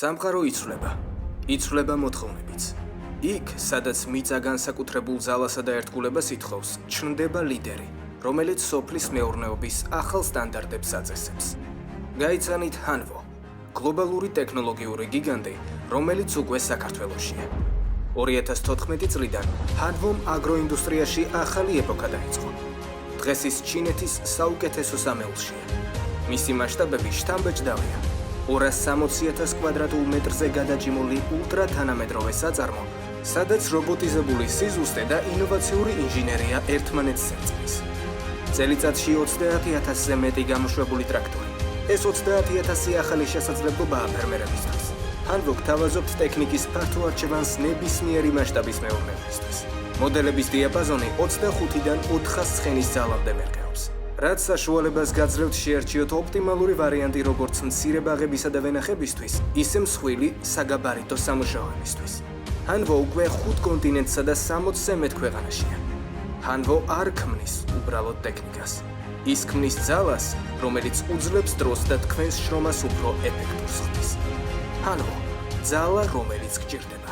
სამყარო იცვლება მოთხოვნებიც. იქ, სადაც მიწა განსაკუთრებულ ძალასა და ერთგულებას ითხოვს, ჩნდება ლიდერი, რომელიც სოფლის მეურნეობის ახალ სტანდარტებს აწესებს. გაიცანით Hanwha, გლობალური ტექნოლოგიური გიგანტი, რომელიც უკვე საქართველოშია. 2014 წლიდან Hanwha-მ აგროინდუსტრიაში ახალი ეპოქა დაიწყო. დღეს ის ჩინეთის საუკეთესო სამეულშია. მისი მასშტაბები შთამბეჭდავია. 260,000 კვადრატულ მეტრზე გადაჭიმული ულტრათანამედროვე საწარმო, სადაც რობოტიზებული სიზუსტე და ინოვაციური ინჟინერია ერთმანეთს ერწყმის. წელიწადში 30,000-ზე მეტი გამოშვებული ტრაქტორი. ეს 30,000 ახალი შესაძლებლობაა ფერმერებისთვის. Hanwha გთავაზობთ ტექნიკის ფართო არჩევანს ნებისმიერი მასშტაბის მეურნეობისთვის. მოდელების დიაპაზონი 25-დან 400 ცხენის ძალამდე მერყეობს. რაც საშუალებას გაძლევთ შეერჩიოთ ოპტიმალური ვარიანტი როგორც მცირე ბაღებისა და ვენახებისთვის, ისე მსხვილი საგაბარიტო სამუშაოებისთვის. Hanwha უკვე 5 კონტინენტსა და 60-ზე მეტ ქვეყანაშია. Hanwha არ ქმნის უბრალოდ ტექნიკას. ის ქმნის ძალას, რომელიც უძლებს დროს და თქვენს შრომას უფრო ეფექტურს ხდის. Hanwha, ძალა, რომელიც გჭირდება.